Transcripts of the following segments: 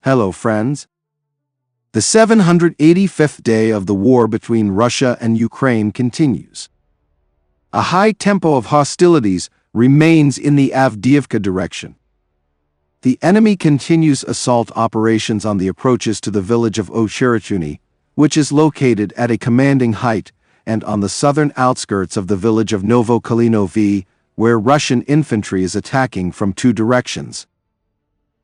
Hello, friends. The 785th day of the war between Russia and Ukraine continues. A high tempo of hostilities remains in the Avdiivka direction. The enemy continues assault operations on the approaches to the village of Yevhenii, which is located at a commanding height, and on the southern outskirts of the village of Novokalinovi, where Russian infantry is attacking from two directions.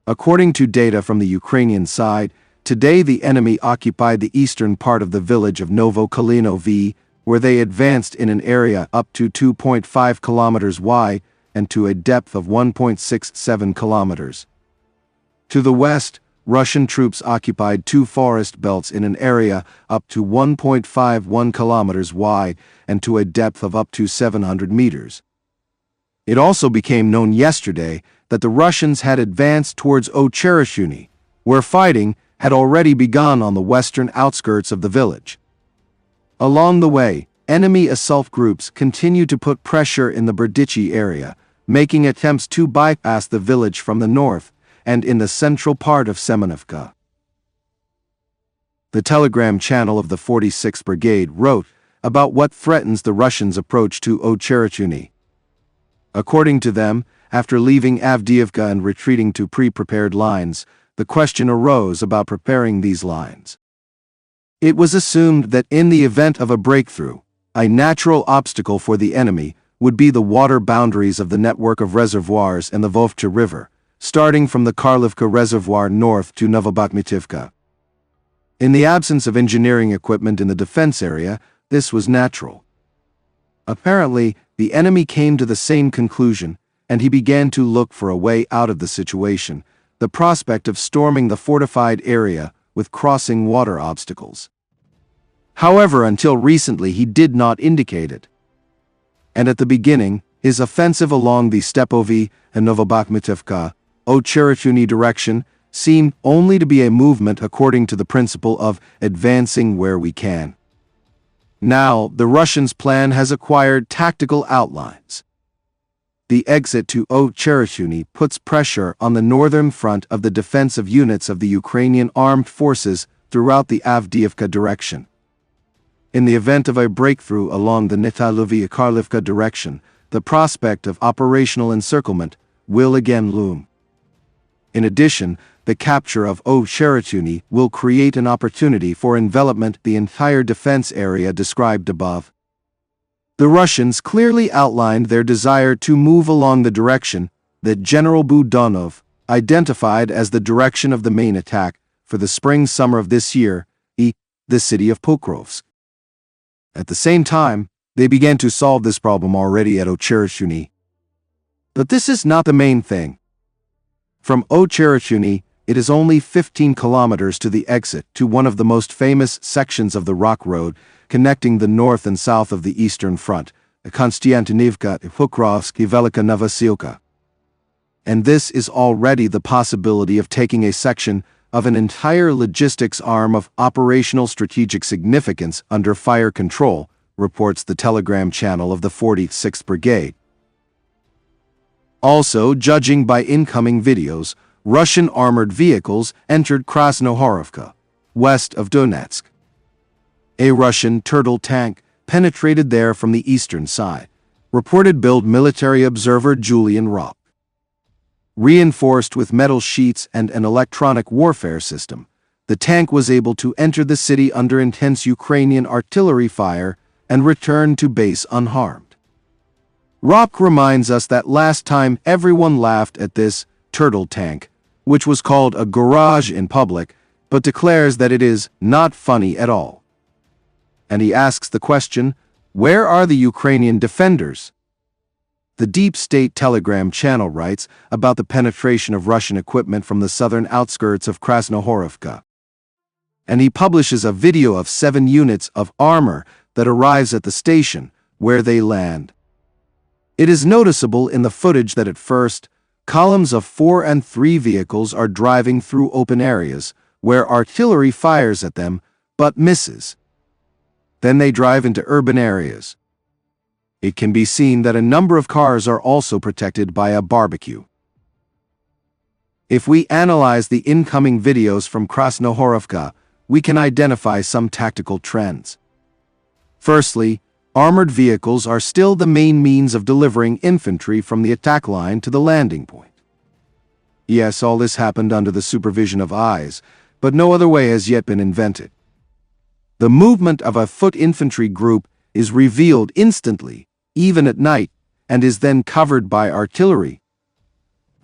According to data from the Ukrainian side, today the enemy occupied the eastern part of the village of Novokalinovi, where they advanced in an area up to 2.5 kilometers wide and to a depth of 1.67 kilometers. To the west, Russian troops occupied two forest belts in an area up to 1.51 kilometers wide and to a depth of up to 700 meters. It also became known yesterday that the Russians had advanced towards Yevhenii, where fighting had already begun on the western outskirts of the village. Along the way, enemy assault groups continued to put pressure in the Berdichi area, making attempts to bypass the village from the north and in the central part of Semyonovka. The telegram channel of the 46th Brigade wrote about what threatens the Russians' approach to Yevhenii. According to them, after leaving Avdiivka and retreating to pre-prepared lines, the question arose about preparing these lines. It was assumed that in the event of a breakthrough, a natural obstacle for the enemy would be the water boundaries of the network of reservoirs in the Avdiivka River, starting from the Karlivka Reservoir north to Novobakhmutivka. In the absence of engineering equipment in the defense area, this was natural. Apparently, the enemy came to the same conclusion, and he began to look for a way out of the situation, the prospect of storming the fortified area with crossing water obstacles. However, until recently he did not indicate it. And at the beginning, his offensive along the Stepovi and Novobakhmutivka, Yevhenii direction seemed only to be a movement according to the principle of advancing where we can. Now, the Russians' plan has acquired tactical outlines. The exit to Yevhenii puts pressure on the northern front of the defensive units of the Ukrainian armed forces throughout the Avdiivka direction. In the event of a breakthrough along the Netalovia-Karlivka direction, the prospect of operational encirclement will again loom. In addition, the capture of Yevhenii will create an opportunity for envelopment the entire defense area described above. The Russians clearly outlined their desire to move along the direction that General Budanov identified as the direction of the main attack for the spring-summer of this year, the city of Pokrovsk. At the same time, they began to solve this problem already at Yevhenii. But this is not the main thing. From Yevhenii, it is only 15 kilometers to the exit to one of the most famous sections of the Rock Road connecting the north and south of the Eastern Front, Konstantinivka, Pokrovsk, Velika Novosilka. And this is already the possibility of taking a section of an entire logistics arm of operational strategic significance under fire control, reports the telegram channel of the 46th Brigade. Also, judging by incoming videos, Russian armored vehicles entered Krasnohorivka, west of Donetsk. A Russian Turtle tank penetrated there from the eastern side, reported Bild military observer Julian Rock. Reinforced with metal sheets and an electronic warfare system, the tank was able to enter the city under intense Ukrainian artillery fire and return to base unharmed. Rock reminds us that last time everyone laughed at this turtle tank, which was called a garage in public, but declares that it is not funny at all. And he asks the question, where are the Ukrainian defenders? The Deep State Telegram channel writes about the penetration of Russian equipment from the southern outskirts of Krasnohorivka. And he publishes a video of 7 units of armor that arrives at the station, where they land. It is noticeable in the footage that at first, columns of 4 and 3 vehicles are driving through open areas, where artillery fires at them, but misses. Then they drive into urban areas. It can be seen that a number of cars are also protected by a barbecue. If we analyze the incoming videos from Krasnohorivka, we can identify some tactical trends. Firstly, armored vehicles are still the main means of delivering infantry from the attack line to the landing point. Yes, all this happened under the supervision of eyes, but no other way has yet been invented. The movement of a foot infantry group is revealed instantly, even at night, and is then covered by artillery.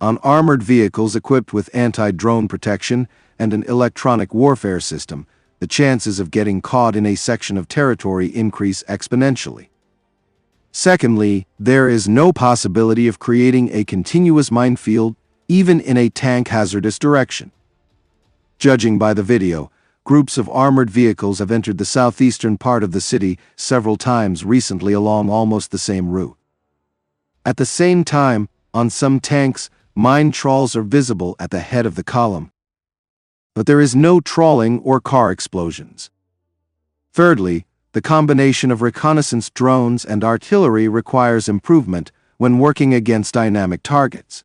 On armored vehicles equipped with anti-drone protection and an electronic warfare system, the chances of getting caught in a section of territory increase exponentially. Secondly, there is no possibility of creating a continuous minefield, even in a tank-hazardous direction. Judging by the video, groups of armored vehicles have entered the southeastern part of the city several times recently along almost the same route. At the same time, on some tanks, mine trawls are visible at the head of the column. But there is no trawling or car explosions. Thirdly, the combination of reconnaissance drones and artillery requires improvement when working against dynamic targets.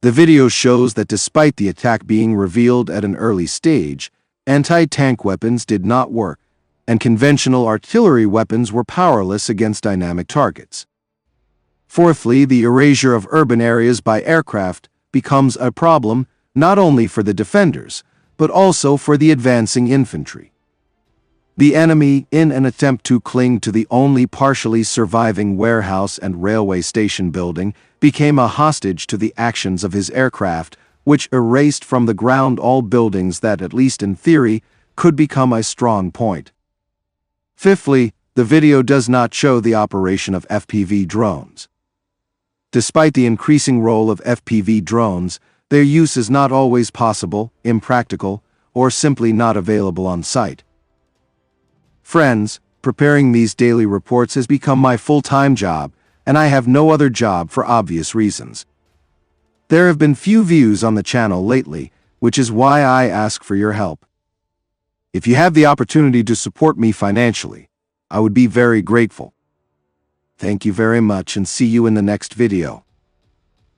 The video shows that despite the attack being revealed at an early stage, anti-tank weapons did not work, and conventional artillery weapons were powerless against dynamic targets. Fourthly, the erasure of urban areas by aircraft becomes a problem not only for the defenders, but also for the advancing infantry. The enemy, in an attempt to cling to the only partially surviving warehouse and railway station building, became a hostage to the actions of his aircraft, which erased from the ground all buildings that, at least in theory, could become a strong point. Fifthly, the video does not show the operation of FPV drones. Despite the increasing role of FPV drones, their use is not always possible, impractical, or simply not available on site. Friends, preparing these daily reports has become my full-time job, and I have no other job for obvious reasons. There have been few views on the channel lately, which is why I ask for your help. If you have the opportunity to support me financially, I would be very grateful. Thank you very much and see you in the next video.